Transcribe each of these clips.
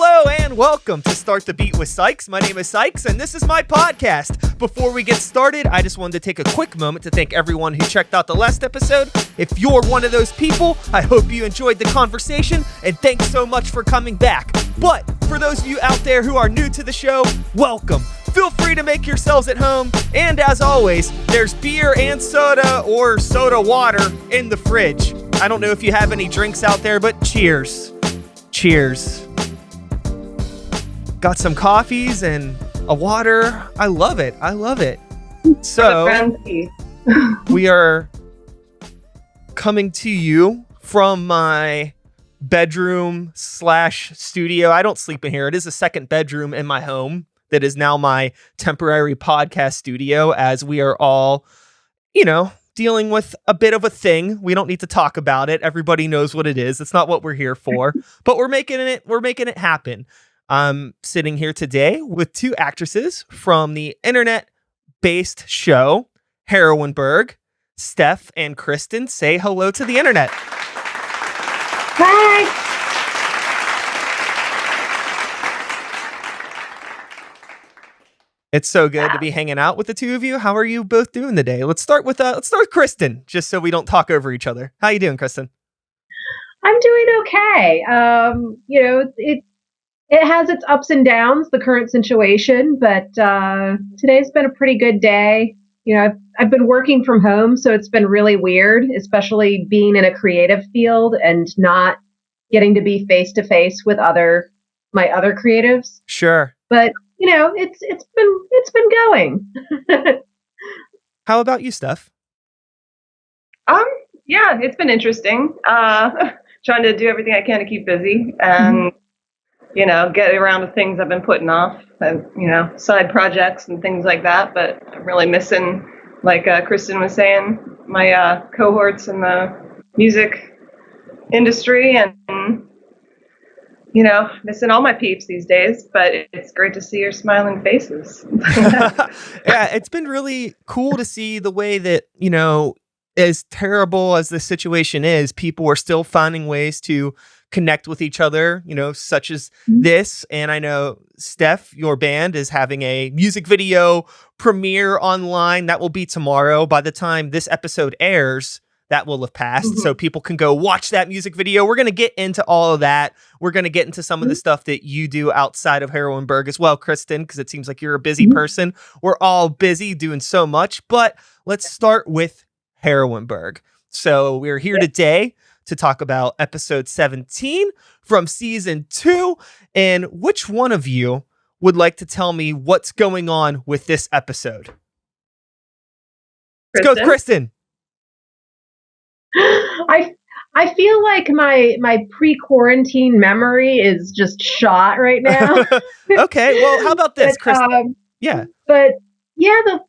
Hello and welcome to Start the Beat with Sykes. My name is Sykes and this is my podcast. Before we get started, I just wanted to take a quick moment to thank everyone who checked out the last episode. If you're one of those people, I hope you enjoyed the conversation and thanks so much for coming back. But for those of you out there who are new to the show, welcome. Feel free to make yourselves at home. And as always, there's beer and soda or soda water in the fridge. I don't know if you have any drinks out there, but cheers. Cheers. Got some coffees and a water. I love it. I love it. So we are coming to you from my bedroom / studio. I don't sleep in here. It is a second bedroom in my home that is now my temporary podcast studio, as we are all, dealing with a bit of a thing. We don't need to talk about it. Everybody knows what it is. It's not what we're here for, but we're making it happen. I'm sitting here today with two actresses from the internet-based show, Heroineburgh. Steph and Kristin, say hello to the internet. Hi. It's so good to be hanging out with the two of you. How are you both doing today? Let's start with Kristin, just so we don't talk over each other. How you doing, Kristin? I'm doing okay. It has its ups and downs, the current situation, but today's been a pretty good day. I've been working from home, so it's been really weird, especially being in a creative field and not getting to be face to face with my other creatives. Sure. But it's been going. How about you, Steph? Yeah, it's been interesting. Trying to do everything I can to keep busy and get around to things I've been putting off, and side projects and things like that. But I'm really missing, like Kristin was saying, my cohorts in the music industry, and missing all my peeps these days. But it's great to see your smiling faces. Yeah, it's been really cool to see the way that as terrible as the situation is, people are still finding ways to connect with each other, such as this. And I know, Steph, your band is having a music video premiere online. That will be tomorrow. By the time this episode airs, that will have passed. So people can go watch that music video. We're going to get into all of that. We're going to get into some of the stuff that you do outside of Heroineburgh as well, Kristin, because it seems like you're a busy person. We're all busy doing so much, but let's start with Heroineburgh. So we're here today to talk about episode 17 from season 2. And which one of you would like to tell me what's going on with this episode? Let's go with Kristin. I feel like my pre-quarantine memory is just shot right now. Okay, well, how about this, Kristin?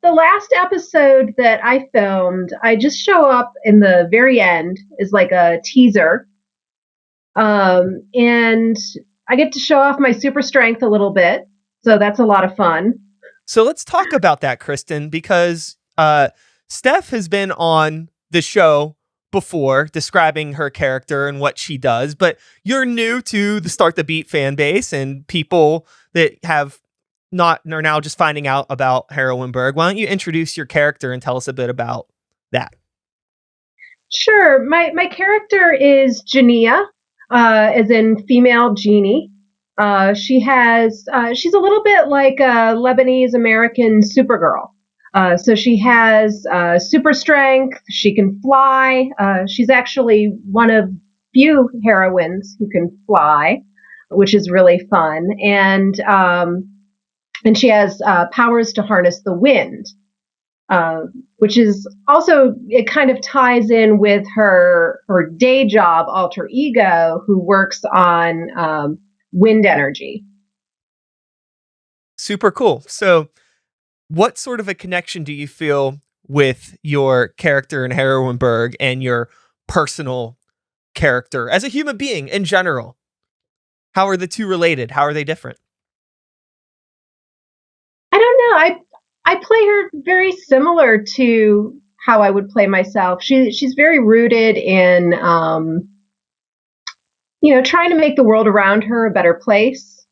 The last episode that I filmed, I just show up in the very end is like a teaser. And I get to show off my super strength a little bit. So that's a lot of fun. So let's talk about that, Kristin, because Steph has been on the show before describing her character and what she does, but you're new to the Start the Beat fan base and people that are now just finding out about Heroineburgh. Why don't you introduce your character and tell us a bit about that? Sure. My character is Jania, as in female genie. She's a little bit like a Lebanese American Supergirl. So she has super strength. She can fly. She's actually one of few heroines who can fly, which is really fun. And she has powers to harness the wind, which is also, it kind of ties in with her day job alter ego, who works on wind energy. Super cool. So what sort of a connection do you feel with your character in Heroineburgh and your personal character as a human being in general? How are the two related? How are they different? I don't know. I play her very similar to how I would play myself. She's very rooted in, trying to make the world around her a better place.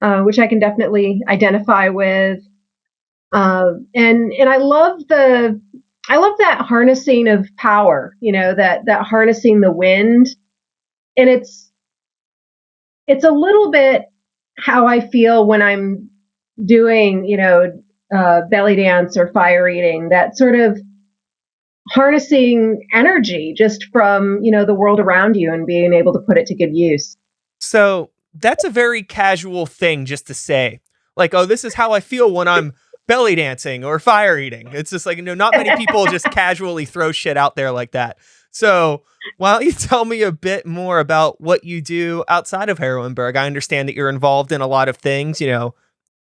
which I can definitely identify with. And I love that harnessing of power, that harnessing the wind. And it's a little bit how I feel when I'm doing, belly dance or fire eating, that sort of harnessing energy just from, the world around you and being able to put it to good use. So that's a very casual thing just to say, like, oh, this is how I feel when I'm belly dancing or fire eating. It's just like, not many people just casually throw shit out there like that. So why don't you tell me a bit more about what you do outside of Heroineburgh? I understand that you're involved in a lot of things,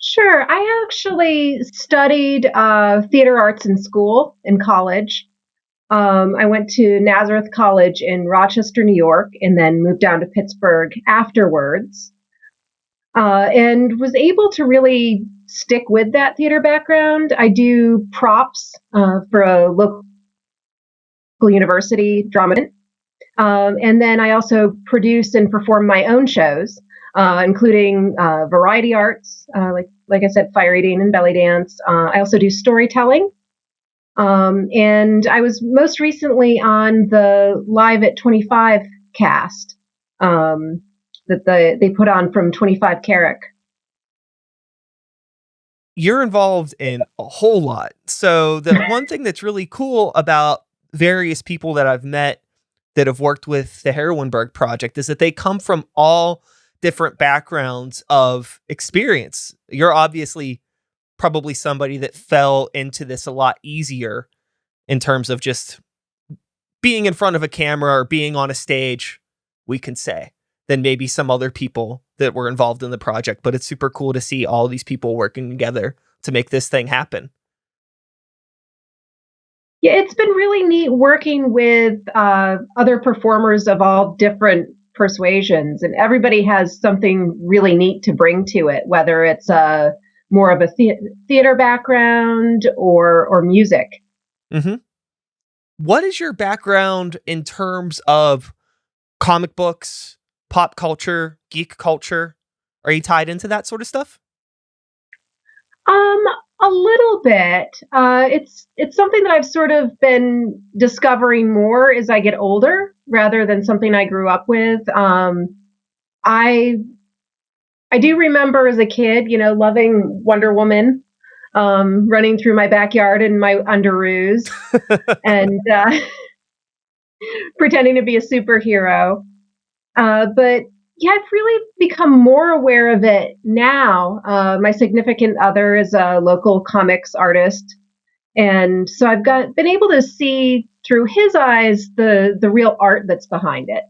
Sure. I actually studied theater arts in school, in college. I went to Nazareth College in Rochester, New York, and then moved down to Pittsburgh afterwards, and was able to really stick with that theater background. I do props for a local university drama. And then I also produce and perform my own shows, including variety arts, like I said, fire eating and belly dance. I also do storytelling. And I was most recently on the Live at 25 cast that they put on from 25 Carrick. You're involved in a whole lot. So the one thing that's really cool about various people that I've met that have worked with the Heroineburgh project is that they come from all different backgrounds of experience. You're obviously probably somebody that fell into this a lot easier in terms of just being in front of a camera or being on a stage, we can say, than maybe some other people that were involved in the project. But it's super cool to see all these people working together to make this thing happen. Yeah, it's been really neat working with other performers of all different persuasions, and everybody has something really neat to bring to it, whether it's more of a theater background or music. Mm-hmm. What is your background in terms of comic books, pop culture, geek culture? Are you tied into that sort of stuff? A little bit. It's something that I've sort of been discovering more as I get older, rather than something I grew up with. I do remember as a kid, loving Wonder Woman, running through my backyard in my underoos and pretending to be a superhero. But yeah, I've really become more aware of it now. My significant other is a local comics artist, and so I've been able to see through his eyes the real art that's behind it.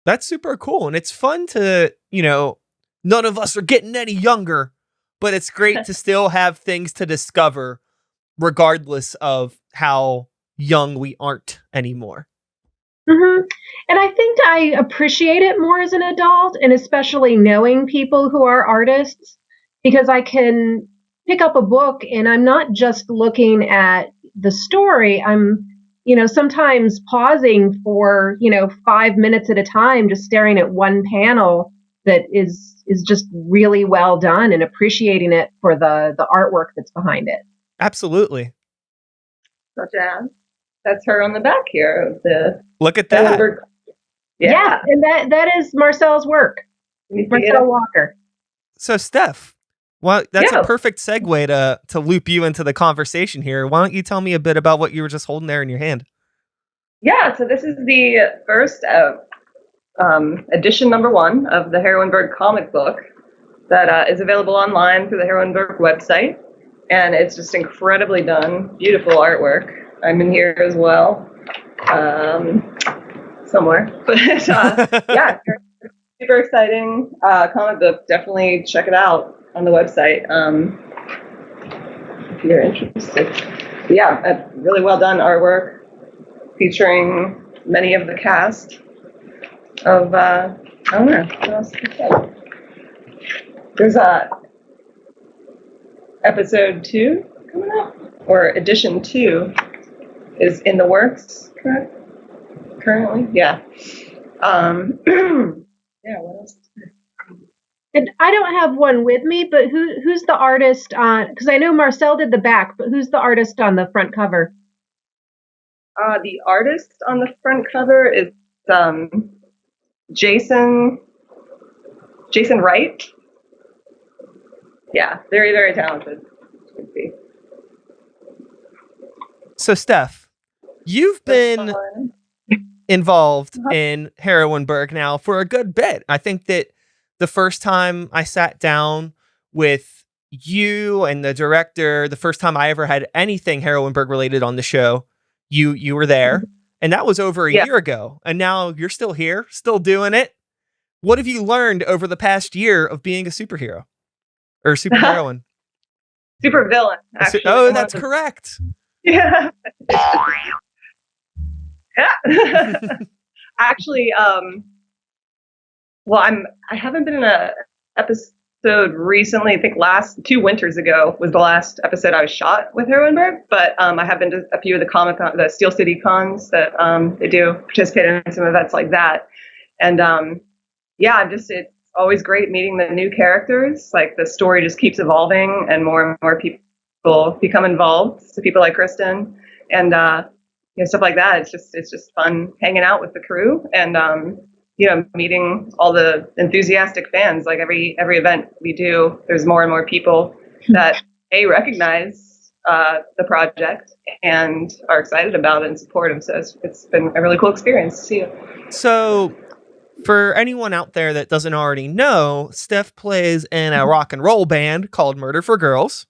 That's super cool. And it's fun to, none of us are getting any younger, but it's great to still have things to discover regardless of how young we aren't anymore. Mm-hmm. And I think I appreciate it more as an adult, and especially knowing people who are artists, because I can pick up a book and I'm not just looking at the story. I'm, sometimes pausing for, 5 minutes at a time, just staring at one panel that is just really well done, and appreciating it for the artwork that's behind it. Absolutely. Such as that's her on the back here of the. Look at that. Yeah, and that is Marcel's work. Marcel Walker. So Steph, well, that's a perfect segue to loop you into the conversation here. Why don't you tell me a bit about what you were just holding there in your hand? Yeah, so this is the first edition number 1 of the Heroineburgh comic book that is available online through the Heroineburgh website. And it's just incredibly done, beautiful artwork. I'm in here as well, somewhere. But yeah, super exciting comic book. Definitely check it out on the website if you're interested. But yeah, really well done artwork featuring many of the cast of, I don't know, what else to say? There's episode 2 coming up, or edition 2 is in the works, correct? Currently? Yeah. Yeah, what else? And I don't have one with me, but who's the artist on? Because I know Marcel did the back, but who's the artist on the front cover? The artist on the front cover is Jason Wright. Yeah, very, very talented. So, Steph, you've been involved in Heroineburgh now for a good bit. I think that the first time I sat down with you and the director, the first time I ever had anything Heroineburgh related on the show, you were there. And that was over a year ago. And now you're still here, still doing it. What have you learned over the past year of being a superhero or superheroine? Super villain, actually. Oh, that's correct. Yeah. Yeah. Actually, well, I haven't been in a episode recently. I think last 2 winters ago was the last episode I was shot with Heroineburgh, but I have been to a few of the Steel City cons that they do participate in some events like that. And yeah, it's always great meeting the new characters. Like the story just keeps evolving and more people become involved. So people like Kristin and stuff like that. It's just fun hanging out with the crew and meeting all the enthusiastic fans. Like every event we do, there's more and more people that recognize the project and are excited about it and support them. So it's been a really cool experience to see it. So for anyone out there that doesn't already know, Steph plays in a rock and roll band called Murder for Girls.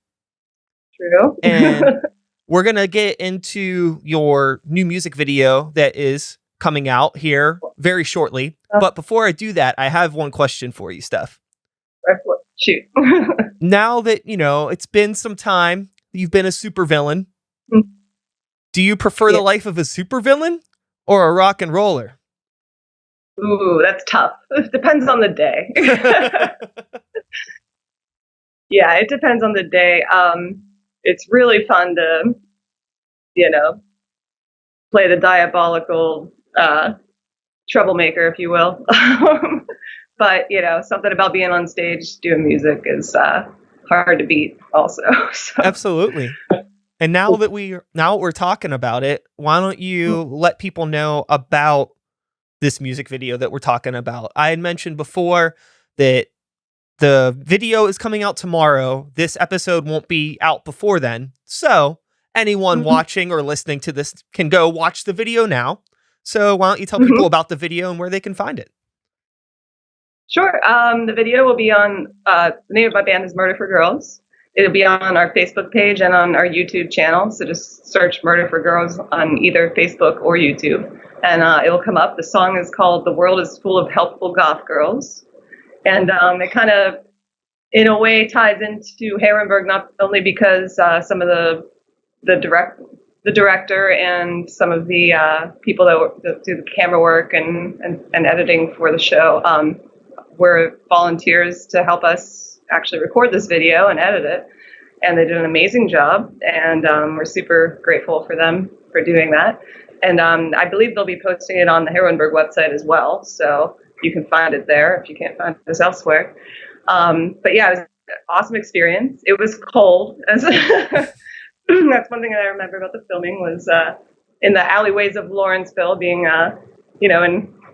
True. And we're going to get into your new music video that is coming out here very shortly. But before I do that, I have one question for you, Steph. Shoot. Now that, it's been some time, you've been a supervillain. Mm-hmm. Do you prefer the life of a supervillain or a rock and roller? Ooh, that's tough. It depends on the day. Yeah, it depends on the day. It's really fun to, play the diabolical troublemaker, if you will. But, something about being on stage doing music is hard to beat also. So. Absolutely. And now that we're talking about it, why don't you let people know about this music video that we're talking about? I had mentioned before that the video is coming out tomorrow. This episode won't be out before then. So anyone watching or listening to this can go watch the video now. So why don't you tell people about the video and where they can find it? Sure. The video will be on, the name of my band is Murder for Girls. It'll be on our Facebook page and on our YouTube channel. So just search Murder for Girls on either Facebook or YouTube. And it will come up. The song is called The World is Full of Helpful Goth Girls. And it kind of, in a way, ties into Heroineburgh, not only because some of the director and some of the people that do the camera work and editing for the show were volunteers to help us actually record this video and edit it. And they did an amazing job. And we're super grateful for them for doing that. And I believe they'll be posting it on the Heroineburgh website as well. So you can find it there if you can't find this elsewhere. But yeah, it was an awesome experience. It was cold. That's one thing that I remember about the filming was in the alleyways of Lawrenceville being,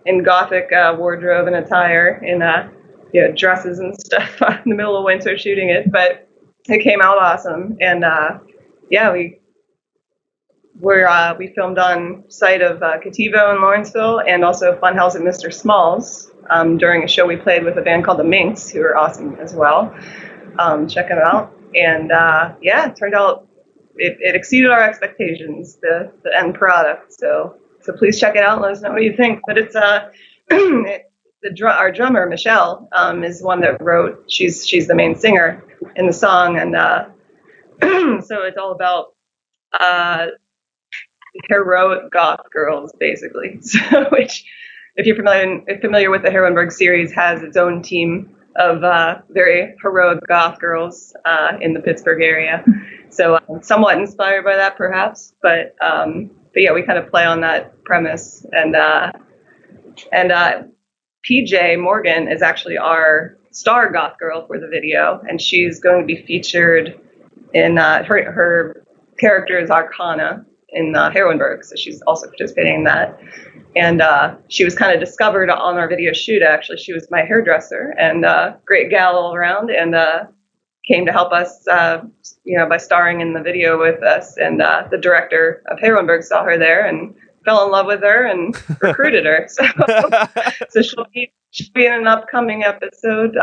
in Gothic wardrobe and attire, in dresses and stuff in the middle of winter shooting it. But it came out awesome. And we filmed on site of Cativo in Lawrenceville and also Funhouse at Mr. Small's during a show we played with a band called the Minx, who are awesome as well. Check it out. And it turned out it exceeded our expectations, the end product. So please check it out and let us know what you think. But it's our drummer Michelle is one that wrote. She's the main singer in the song, and so it's all about heroic goth girls, basically. So, which, if you're familiar with the Heroineburgh series, has its own team of very heroic goth girls in the Pittsburgh area. So, somewhat inspired by that, perhaps. But yeah, we kind of play on that premise. And PJ Morgan is actually our star goth girl for the video, and she's going to be featured in her character is Arcana in Heroineburgh, so she's also participating in that. And she was kind of discovered on our video shoot. Actually, she was my hairdresser, and great gal all around, and came to help us, by starring in the video with us. And the director of Heroineburgh saw her there and fell in love with her and recruited her. So she'll be in an upcoming episode.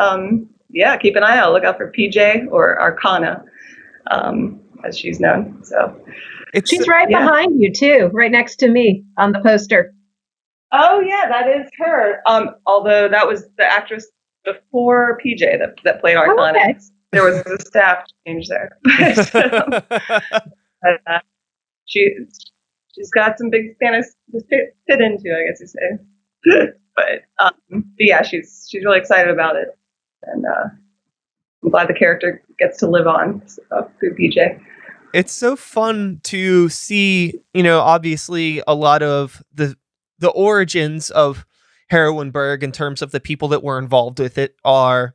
Keep an eye out. Look out for PJ or Arcana, as she's known. So she's right behind you too, right next to me on the poster. Oh yeah, that is her. Although that was the actress before PJ that played Arcana. Okay. There was a staff change there. She's got some big Spanish to fit into, I guess you say. but yeah, she's really excited about it, and I'm glad the character gets to live on through PJ. It's so fun to see, obviously a lot of the origins of Heroineburgh in terms of the people that were involved with it are,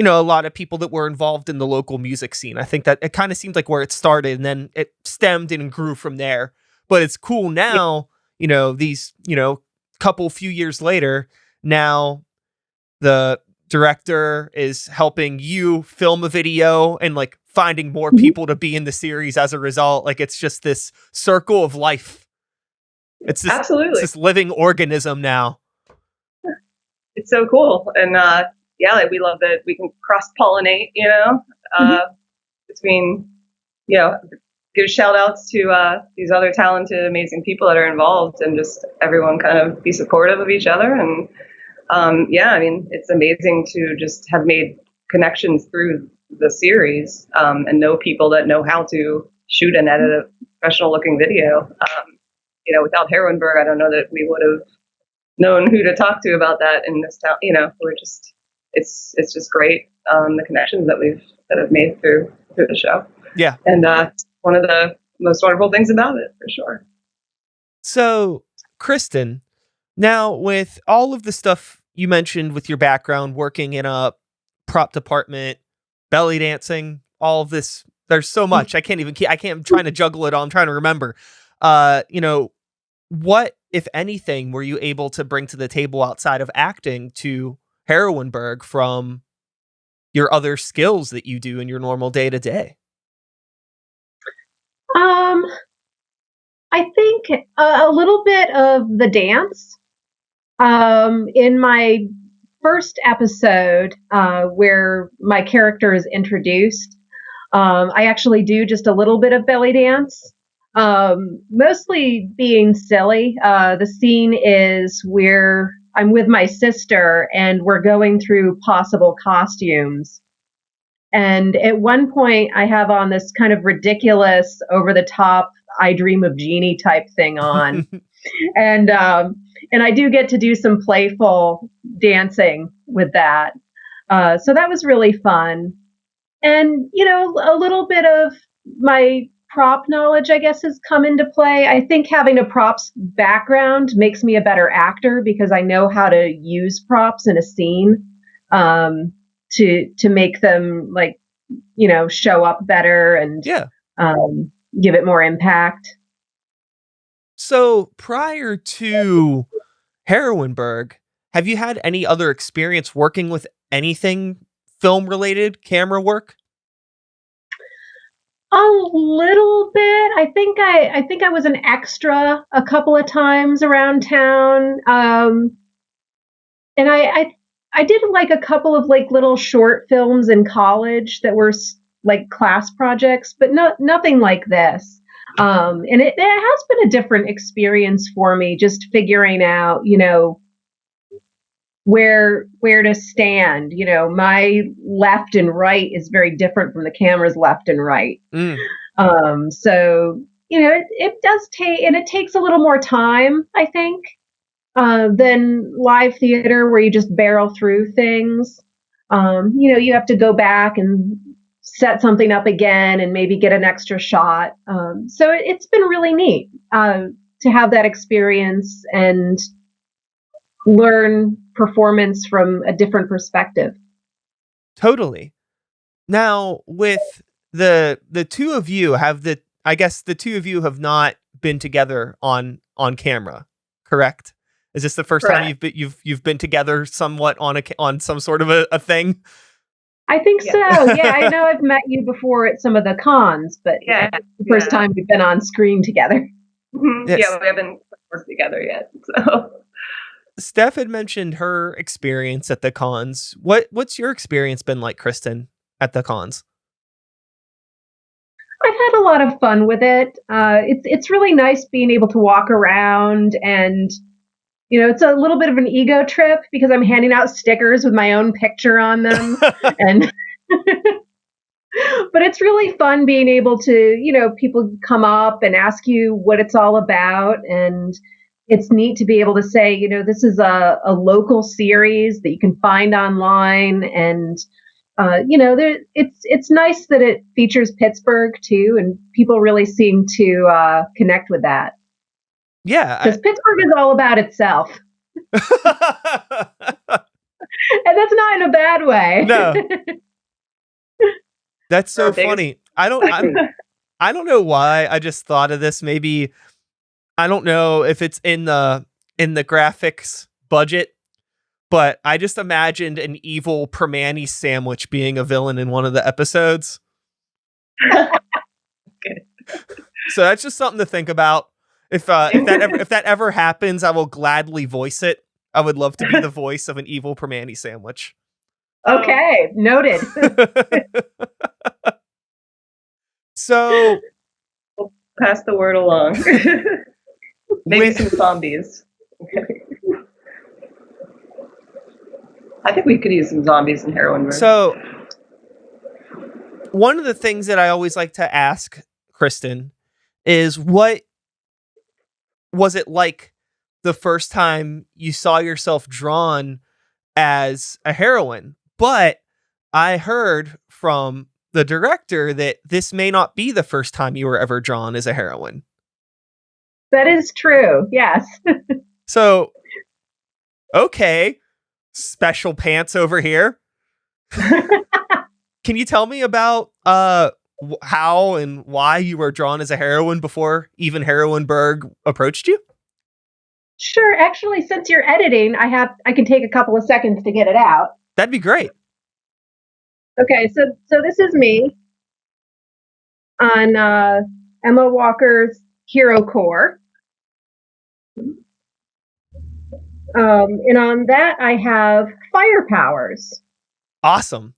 a lot of people that were involved in the local music scene. I think that it kind of seemed like where it started, and then it stemmed and grew from there. But it's cool now, these, few years later, now the director is helping you film a video and like finding more people to be in the series as a result. Like it's just this circle of life. It's this, absolutely it's this living organism now. It's so cool. And we love that we can cross-pollinate, between, give shout outs to these other talented, amazing people that are involved, and just everyone kind of be supportive of each other. And it's amazing to just have made connections through the series, and know people that know how to shoot and edit a professional looking video. Without Heroineburgh, I don't know that we would have known who to talk to about that in this town. It's just great, the connections that have made through the show. Yeah. And one of the most wonderful things about it, for sure. So, Kristin, now with all of the stuff you mentioned with your background, working in a prop department, belly dancing, all of this, there's so much. I'm trying to juggle it all. I'm trying to remember. What, if anything, were you able to bring to the table outside of acting to Heroineburgh from your other skills that you do in your normal day to day? I think a little bit of the dance. In my first episode, where my character is introduced, I actually do just a little bit of belly dance. Mostly being silly. The scene is where I'm with my sister and we're going through possible costumes. And at one point I have on this kind of ridiculous, over the top, I Dream of Jeannie type thing on. and I do get to do some playful dancing with that. So that was really fun. And, a little bit of my prop knowledge, I guess, has come into play. I think having a props background makes me a better actor because I know how to use props in a scene to make them show up better and give it more impact. So prior to Heroineburgh, have you had any other experience working with anything film related, camera work? A little bit. I think I was an extra a couple of times around town. And I did like a couple of little short films in college that were like class projects, but nothing like this. And it has been a different experience for me, just figuring out, where to stand. My left and right is very different from the camera's left and right. So it does take, and it takes a little more time, I think, than live theater where you just barrel through things. You have to go back and set something up again and maybe get an extra shot. So it's been really neat to have that experience and learn performance from a different perspective. Totally. Now, with the two of you, I guess the two of you have not been together on camera, correct? Is this the first time Correct. you've been together somewhat on some sort of a thing? I think so. Yeah, I know I've met you before at some of the cons, but Yeah. the first time we've been on screen together. Yes. Yeah, we haven't worked together yet. So Steph had mentioned her experience at the cons. What's your experience been like, Kristin, at the cons? I've had a lot of fun with it. It's really nice being able to walk around, and it's a little bit of an ego trip because I'm handing out stickers with my own picture on them, and but it's really fun being able to people come up and ask you what it's all about, and it's neat to be able to say this is a local series that you can find online, and it's nice that it features Pittsburgh too, and people really seem to connect with that. Yeah, because Pittsburgh is all about itself, and that's not in a bad way. No, that's so funny. I don't know why I just thought of this. Maybe I don't know if it's in the graphics budget, but I just imagined an evil permani sandwich being a villain in one of the episodes. Okay. So that's just something to think about. If that ever happens, I will gladly voice it. I would love to be the voice of an evil permani sandwich. Okay, noted. So we'll pass the word along. Maybe some zombies. Okay. I think we could use some zombies in Heroineburgh. So one of the things that I always like to ask Kristin is, what was it like the first time you saw yourself drawn as a heroine? But I heard from the director that this may not be the first time you were ever drawn as a heroine. That is true. Yes. So, okay, special pants over here. Can you tell me about how and why you were drawn as a heroine before even Heroineburgh approached you? Sure. Actually, since you're editing, I can take a couple of seconds to get it out. That'd be great. Okay, so this is me on Emma Walker's Hero Core. And on that, I have fire powers. Awesome.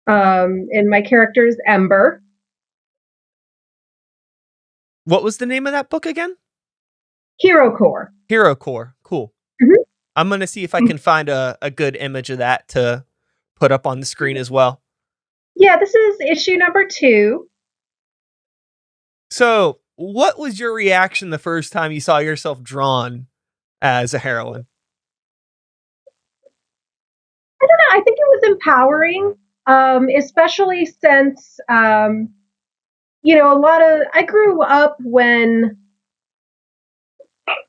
And my character is Ember. What was the name of that book again? Hero Core. Hero Core. Cool. Mm-hmm. I'm going to see if I can find a good image of that to put up on the screen as well. Yeah, this is issue number 2. So, what was your reaction the first time you saw yourself drawn as a heroine? I don't know. I think it was empowering, especially since, I grew up when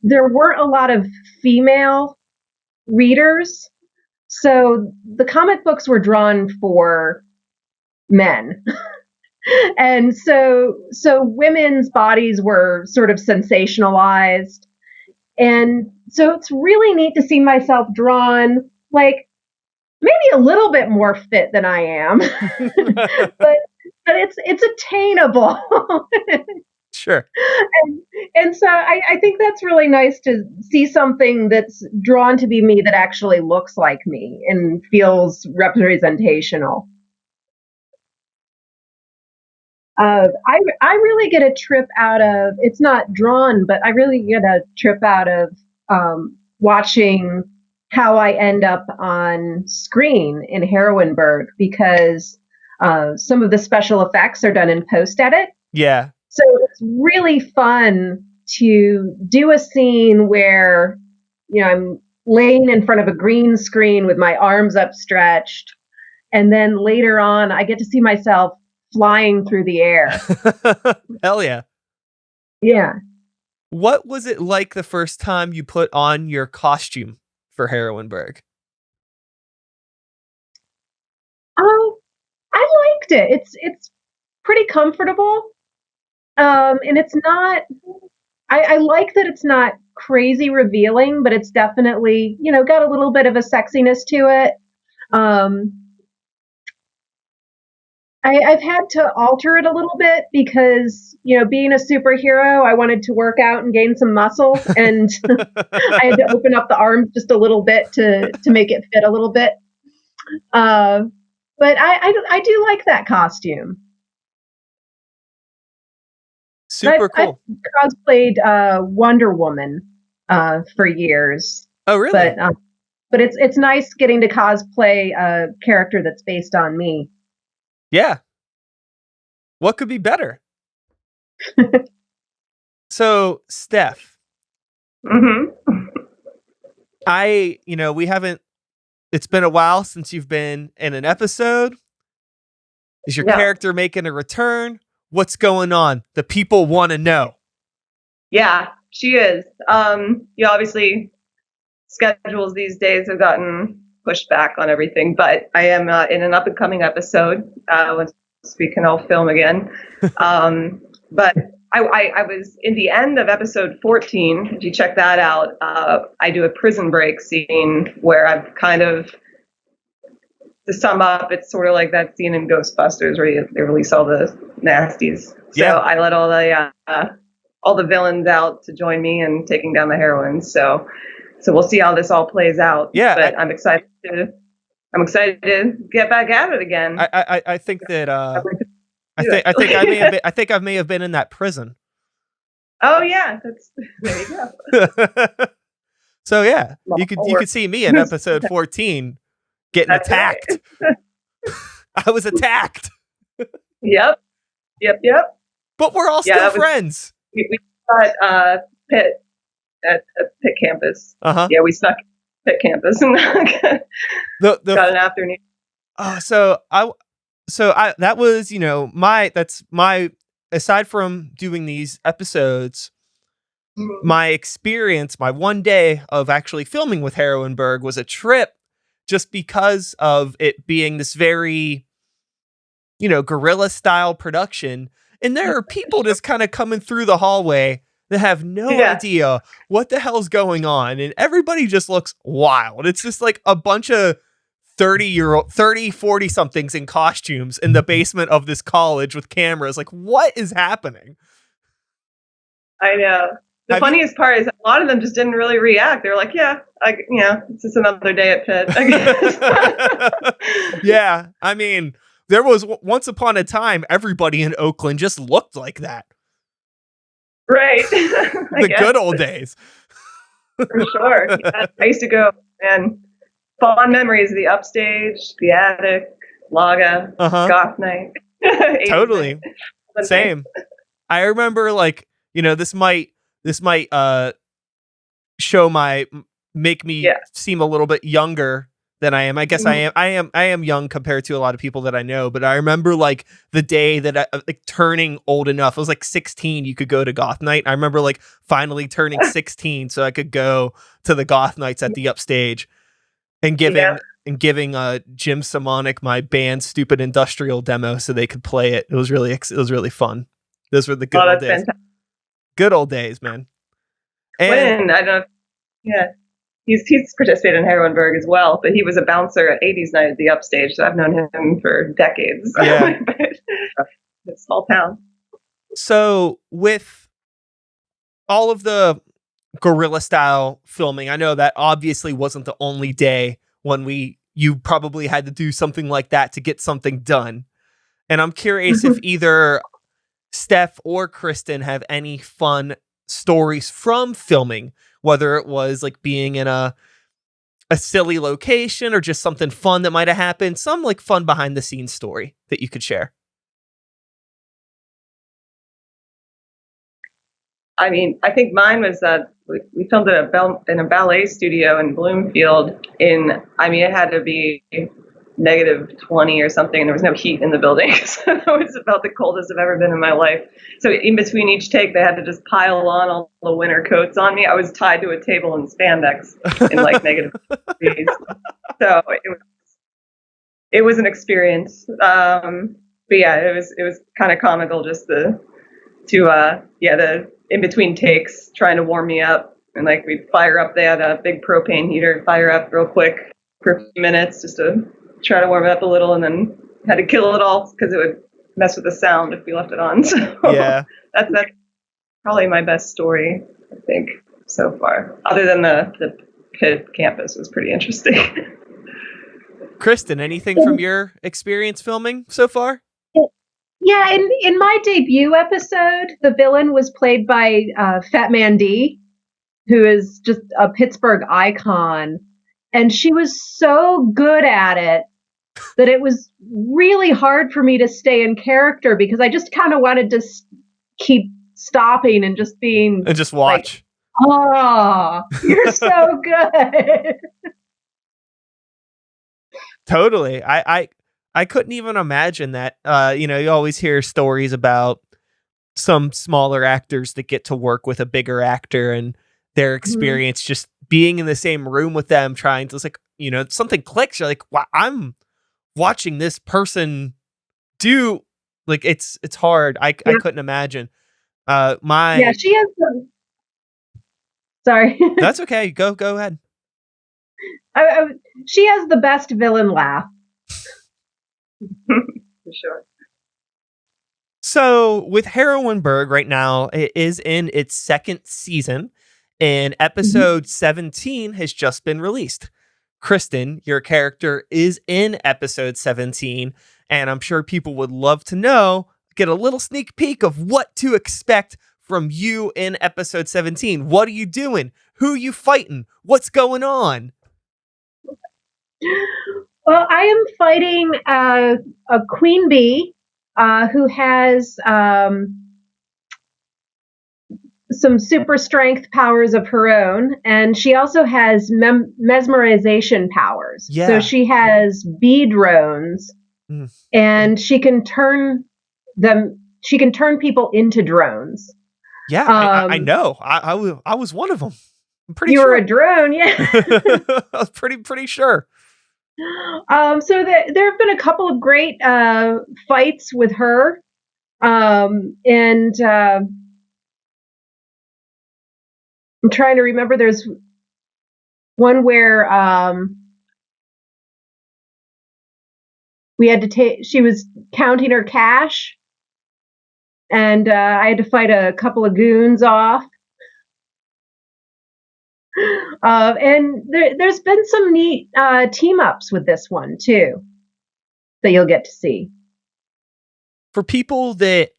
there weren't a lot of female readers. So the comic books were drawn for men. And so women's bodies were sort of sensationalized. And so it's really neat to see myself drawn like maybe a little bit more fit than I am. but it's attainable. Sure. And so I think that's really nice to see something that's drawn to be me that actually looks like me and feels representational. I really get a trip out of, it's not drawn, but I really get a trip out of watching how I end up on screen in Heroineburgh, because some of the special effects are done in post-edit. Yeah. So it's really fun to do a scene where, I'm laying in front of a green screen with my arms upstretched. And then later on, I get to see myself flying through the air. Hell yeah. Yeah. What was it like the first time you put on your costume for Heroineburgh? liked it. It's pretty comfortable. And it's not, I like that it's not crazy revealing, but it's definitely, got a little bit of a sexiness to it. I've had to alter it a little bit because, being a superhero, I wanted to work out and gain some muscle, and I had to open up the arms just a little bit to make it fit a little bit. But I do like that costume. Super cool. I've cosplayed Wonder Woman for years. Oh, really? But it's nice getting to cosplay a character that's based on me. Yeah. What could be better? So, Steph. Mm-hmm. We haven't, it's been a while since you've been in an episode. Is your character making a return? What's going on? The people want to know. Yeah, she is. Obviously, schedules these days have gotten pushed back on everything, but I am in an up and coming episode once we can all film again. But I was in the end of episode 14. If you check that out, I do a prison break scene where I've kind of, to sum up, it's sort of like that scene in Ghostbusters where they release all the nasties. So I let all the villains out to join me in taking down the heroines. So we'll see how this all plays out. Yeah, but I'm excited to get back at it again. I think that I think I may have been in that prison. Oh yeah, there you go. So yeah, you could see me in episode 14 getting attacked. Right. I was attacked. Yep. But we're all still friends. We got Pitt at Pitt campus. Yeah, we snuck Pitt campus and got an afternoon. So that was, that's my, aside from doing these episodes, my experience, my one day of actually filming with Heroineburgh was a trip, just because of it being this very, guerrilla style production. And there are people just kind of coming through the hallway that have no idea what the hell's going on. And everybody just looks wild. It's just like a bunch of 40 somethings in costumes in the basement of this college with cameras. Like, what is happening? I know. The funniest part is a lot of them just didn't really react. They're like, it's just another day at Pitt, I guess. Yeah. I mean, there was once upon a time, everybody in Oakland just looked like that. Right. The good old days. For sure. Yeah, I used to go, and fond memories of the upstage, the attic, Laga, goth night. Totally. Same. I remember, this might make me seem a little bit younger than I am. I guess I am young compared to a lot of people that I know, but I remember the day that I turning old enough. I was 16, you could go to goth night. I remember finally turning 16 so I could go to the goth nights at the upstage and giving Jim Simonic my band Stupid Industrial demo so they could play it. It was really fun. Those were the good old days. Fantastic. Good old days, man. And I don't know. Yeah. He's participated in Heroineburgh as well, but he was a bouncer at 80s night at the upstage, so I've known him for decades. Yeah. It's a small town. So with all of the guerrilla style filming, I know that obviously wasn't the only day when you probably had to do something like that to get something done. And I'm curious if either Steph or Kristin have any fun stories from filming, whether it was being in a silly location or just something fun that might have happened, some fun behind the scenes story that you could share. I mean, I think mine was that we filmed in a ballet studio in Bloomfield it had to be -20 or something, and there was no heat in the building. So it was about the coldest I've ever been in my life. So in between each take, they had to just pile on all the winter coats on me. I was tied to a table in spandex in -3 degrees. So it was an experience. but yeah, it was kind of comical just the in between takes trying to warm me up, and like we'd fire up. They had a big propane heater, fire up real quick for a few minutes just to try to warm it up a little, and then had to kill it all because it would mess with the sound if we left it on. So Yeah. that's probably my best story, I think, so far. Other than the Pitt campus was pretty interesting. Kristin, anything from your experience filming so far? Yeah, in my debut episode, the villain was played by Fat Man D, who is just a Pittsburgh icon. And she was so good at it that it was really hard for me to stay in character because I just kind of wanted to keep stopping and just being... And just watch. Like, oh, you're so good. Totally. I couldn't even imagine that. You always hear stories about some smaller actors that get to work with a bigger actor and their experience just being in the same room with them, trying to, it's like, something clicks. You're like, wow, I'm watching this person do, like, it's hard. I couldn't imagine. She has the... Sorry. That's okay. Go ahead. She has the best villain laugh. For sure. So with Heroineburgh right now, it is in its second season, and episode 17 has just been released. Kristin, your character, is in episode 17, and I'm sure people would love to get a little sneak peek of what to expect from you in episode 17. What are you doing? Who are you fighting? What's going on? Well, I am fighting a queen bee who has some super strength powers of her own, and she also has mesmerization powers. Yeah. So she has bee drones, and she can turn people into drones. Yeah, I know. I was one of them. I'm pretty sure. You were a drone, yeah. I was pretty sure. So there have been a couple of great fights with her, and I'm trying to remember. There's one where we had to take. She was counting her cash, and I had to fight a couple of goons off. And there's been some neat team ups with this one too that you'll get to see. For people that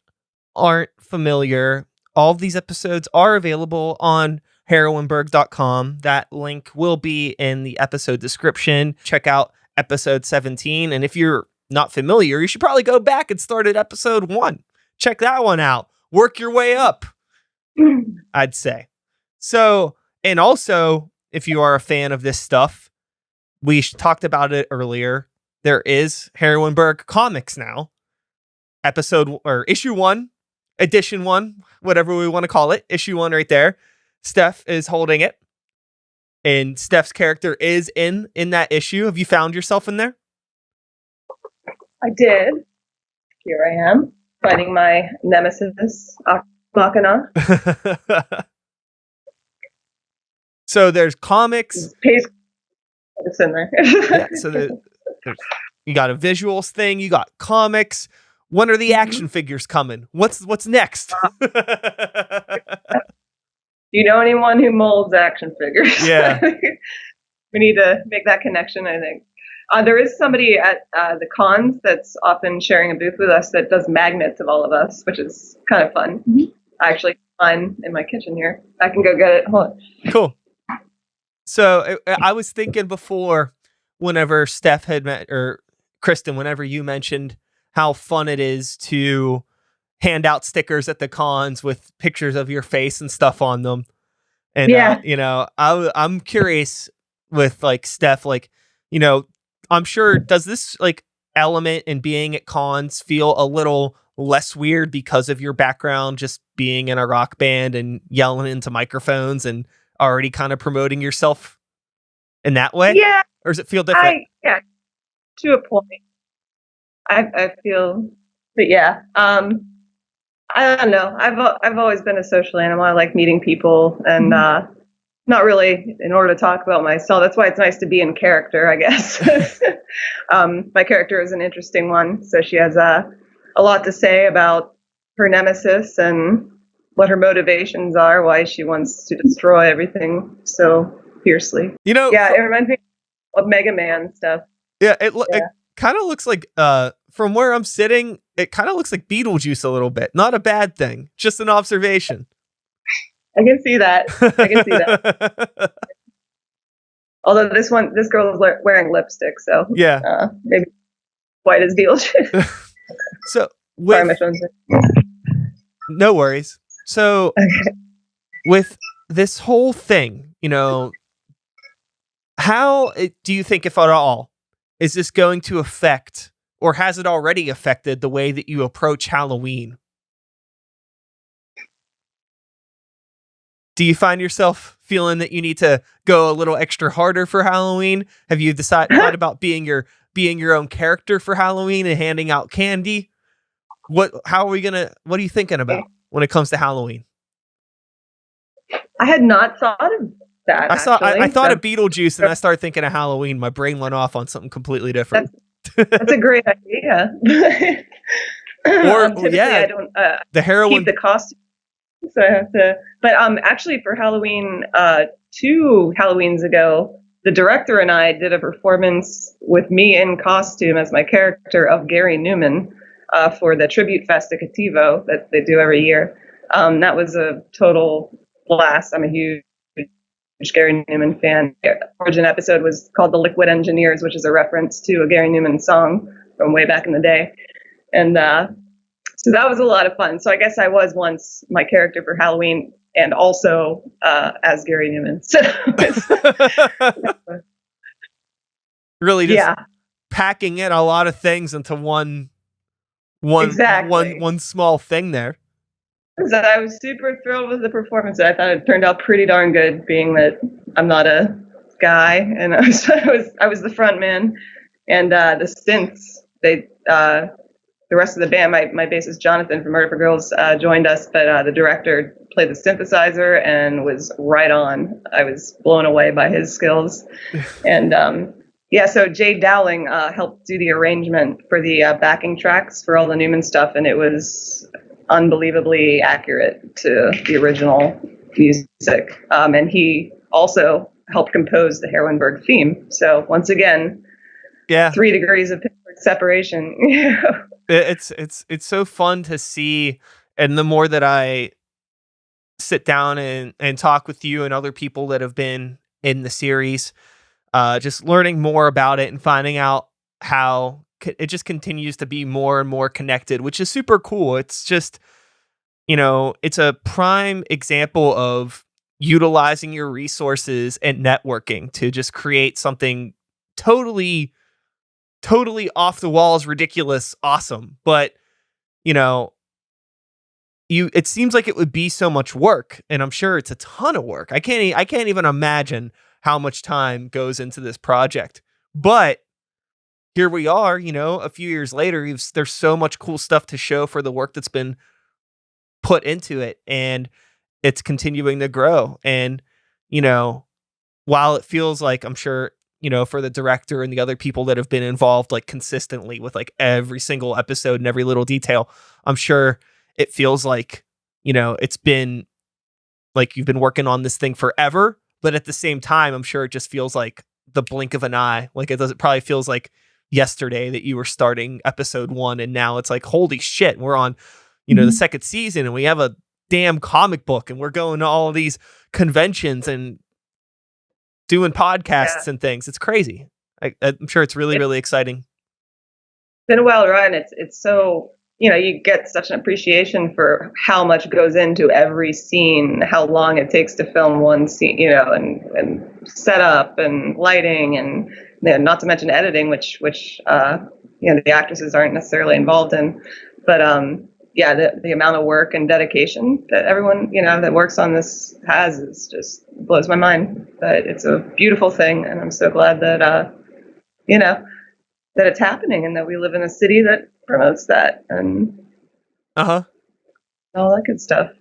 aren't familiar, all of these episodes are available on heroineburgh.com. That link will be in the episode description. Check out episode 17. And if you're not familiar, you should probably go back and start at episode 1. Check that one out. Work your way up, I'd say. So, and also, if you are a fan of this stuff, we talked about it earlier. There is Heroineburgh comics now. Issue 1, edition 1, whatever we want to call it. Issue 1 right there. Steph is holding it. And Steph's character is in that issue. Have you found yourself in there? I did. Here I am, fighting my nemesis, Machina. So there's comics. It's in there. Yeah, so you got a visuals thing. You got comics. When are the action figures coming? What's next? Do you know anyone who molds action figures? Yeah. We need to make that connection, I think. There is somebody at the cons that's often sharing a booth with us that does magnets of all of us, which is kind of fun. I actually find in my kitchen here. I can go get it. Hold on. Cool. So I was thinking before, whenever Steph had met, or Kristin, whenever you mentioned how fun it is to hand out stickers at the cons with pictures of your face and stuff on them. And, I'm curious with like Steph, like, I'm sure, does this like element in being at cons feel a little less weird because of your background, just being in a rock band and yelling into microphones and already kind of promoting yourself in that way? Yeah. Or does it feel different? To a point. I feel but yeah, I don't know. I've always been a social animal. I like meeting people, and not really in order to talk about myself. That's why it's nice to be in character, I guess. My character is an interesting one, so she has a lot to say about her nemesis and what her motivations are, why she wants to destroy everything so fiercely. Yeah, it reminds me of Mega Man stuff. Yeah, it kind of looks like, from where I'm sitting, it kind of looks like Beetlejuice a little bit. Not a bad thing, just an observation. I can see that. Although this girl is wearing lipstick, so yeah, maybe white as Beetlejuice. So sorry, my phone's no worries. So with this whole thing, how do you think, if at all, is this going to affect, or has it already affected, the way that you approach Halloween? Do you find yourself feeling that you need to go a little extra harder for Halloween? Have you thought about being your own character for Halloween and handing out candy? What are you thinking about when it comes to Halloween? I had not thought of that. I thought of Beetlejuice and I started thinking of Halloween. My brain went off on something completely different. That's a great idea. Or I don't the heroine, keep the costume, so I have to. But actually, for Halloween, 2 Halloweens ago, the director and I did a performance with me in costume as my character of Gary Newman for the Tribute Festicativo that they do every year. That was a total blast. I'm a huge Gary Newman fan. The origin episode was called The Liquid Engineers, which is a reference to a Gary Newman song from way back in the day. And so that was a lot of fun. So I guess I was once my character for Halloween and also as Gary Newman. So really just packing in a lot of things into one small thing there. So I was super thrilled with the performance. I thought it turned out pretty darn good, being that I'm not a guy and I was the front man, and the synths. The rest of the band, my bassist Jonathan from Murder for Girls joined us, but the director played the synthesizer and was right on. I was blown away by his skills, and so Jay Dowling helped do the arrangement for the backing tracks for all the Newman stuff, and it was unbelievably accurate to the original music. And he also helped compose the Heroineburgh theme. So once again, 3 degrees of Pittsburgh separation. It's so fun to see, and the more that I sit down and talk with you and other people that have been in the series, just learning more about it and finding out how it just continues to be more and more connected, which is super cool. It's just, it's a prime example of utilizing your resources and networking to just create something totally off the walls, ridiculous, awesome. But, it seems like it would be so much work, and I'm sure it's a ton of work. I can't even imagine how much time goes into this project. But here we are, a few years later, there's so much cool stuff to show for the work that's been put into it, and it's continuing to grow. And, while it feels like, I'm sure, for the director and the other people that have been involved, like consistently with like every single episode and every little detail, I'm sure it feels like, it's been like you've been working on this thing forever, but at the same time, I'm sure it just feels like the blink of an eye. Like it probably feels like yesterday that you were starting episode 1, and now it's like, holy shit, we're on, the second season, and we have a damn comic book, and we're going to all these conventions and doing podcasts and things. It's crazy. I'm sure it's really, really exciting. It's been a well run. It's so, you get such an appreciation for how much goes into every scene, how long it takes to film one scene, and setup and lighting, and not to mention editing, which the actresses aren't necessarily involved in. But the amount of work and dedication that everyone, that works on this is just blows my mind. But it's a beautiful thing, and I'm so glad that, it's happening and that we live in a city that promotes that and all that good stuff.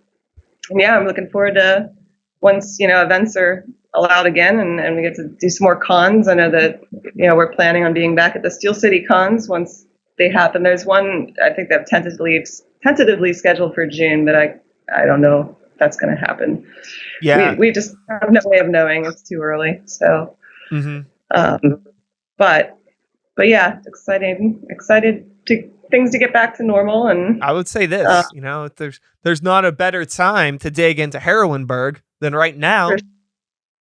And yeah, I'm looking forward to once, events are allowed again and we get to do some more cons. I know that, we're planning on being back at the Steel City cons once they happen. There's one, I think they've tentatively scheduled for June, but I don't know if that's going to happen. Yeah. We just have no way of knowing. It's too early. So, but yeah, excited to things to get back to normal. And I would say this, there's not a better time to dig into Heroineburgh than right now.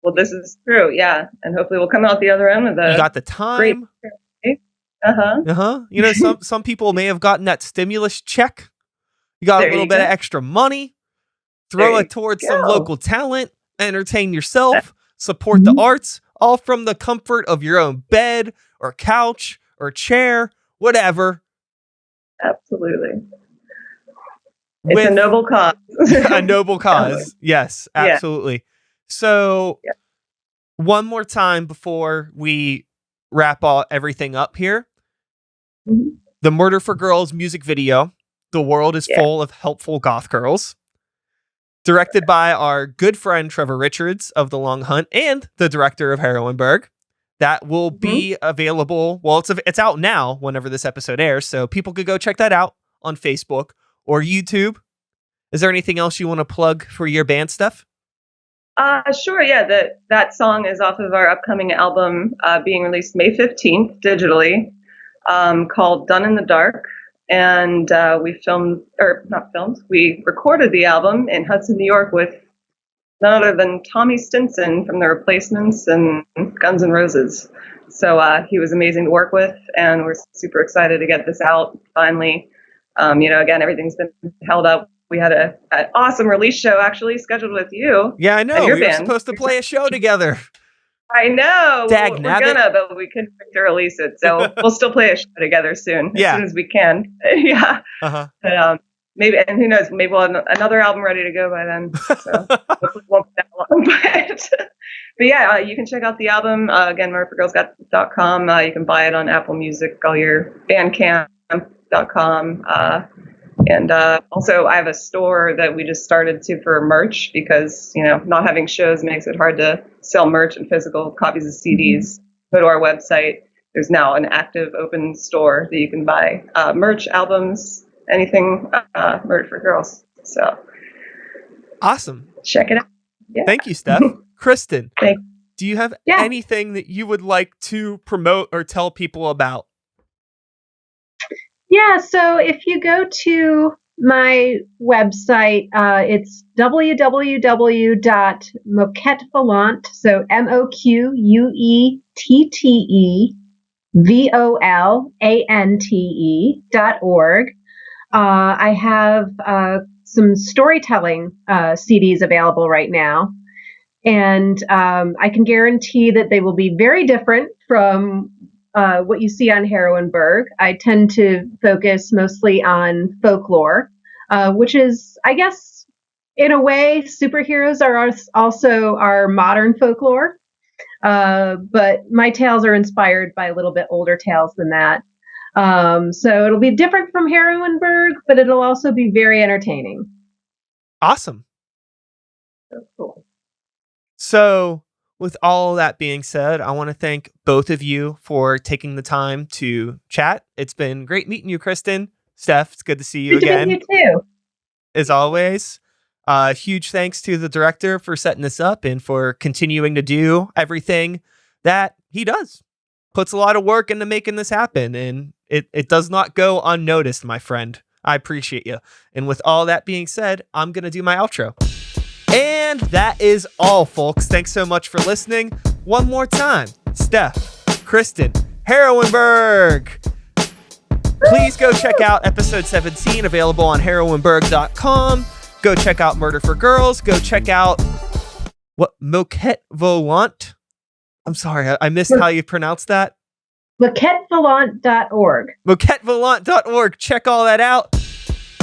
Well, this is true. Yeah. And hopefully we'll come out the other end with you got the time. Some people may have gotten that stimulus check. You got a little bit of extra money. Throw it towards some local talent. Entertain yourself. Support the arts. All from the comfort of your own bed or couch or chair, whatever. Absolutely. It's a noble cause. A noble cause. Yes, absolutely. Yeah. So one more time before we wrap everything up here. The Murder for Girls music video, The World is Full of Helpful Goth Girls. Directed by our good friend Trevor Richards of The Long Hunt and the director of Heroineburgh. That will be available. Well, it's out now whenever this episode airs, so people could go check that out on Facebook or YouTube. Is there anything else you want to plug for your band stuff? Sure. Yeah, that song is off of our upcoming album being released May 15th digitally, called Done in the Dark. And we recorded the album in Hudson, New York with none other than Tommy Stinson from The Replacements and Guns N' Roses. So he was amazing to work with, and we're super excited to get this out finally. Again, everything's been held up. We had an awesome release show actually scheduled with you. Yeah, I know. We were supposed to play a show together. I know. We're gonna, but we couldn't to release it. So we'll still play a show together soon, as soon as we can. Yeah. But, maybe, and who knows, maybe we'll have another album ready to go by then. So hopefully it won't be that long. But yeah, you can check out the album, again, murderforgirls.com. You can buy it on Apple Music, all your bandcamp.com. And also, I have a store that we just started for merch because, not having shows makes it hard to sell merch and physical copies of CDs. Go to our website. There's now an active open store that you can buy merch, albums, anything Murder for Girls. So awesome. Check it out. Yeah. Thank you, Steph. Kristin, do you have anything that you would like to promote or tell people about? Yeah, so if you go to my website, it's www.moquettevolant, so MOQUETTEVOLANTE.org. I have some storytelling CDs available right now, and I can guarantee that they will be very different from what you see on Heroineburgh. I tend to focus mostly on folklore, which is, I guess, in a way, superheroes are also our modern folklore. But my tales are inspired by a little bit older tales than that. So it'll be different from Heroineburgh, but it'll also be very entertaining. Awesome. That's cool. So, with all that being said, I want to thank both of you for taking the time to chat. It's been great meeting you, Kristin. Steph, it's good to see you again. You too. As always. Huge thanks to the director for setting this up and for continuing to do everything that he does. Puts a lot of work into making this happen, and it does not go unnoticed, my friend. I appreciate you. And with all that being said, I'm going to do my outro. And that is all, folks. Thanks so much for listening. One more time, Steph, Kristin, Heroineburgh. Please go check out episode 17, available on heroineburgh.com. Go check out Murder for Girls. Go check out Moquette Volant. I'm sorry, I missed how you pronounce that. MoquetteVolant.org. MoquetteVolant.org. Check all that out.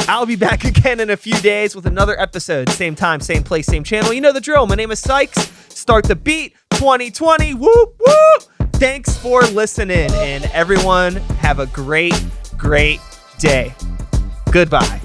I'll be back again in a few days with another episode. Same time, same place, same channel. You know the drill. My name is Sykes. Start the beat. 2020. Whoop, whoop. Thanks for listening, and everyone have a great, great day. Goodbye.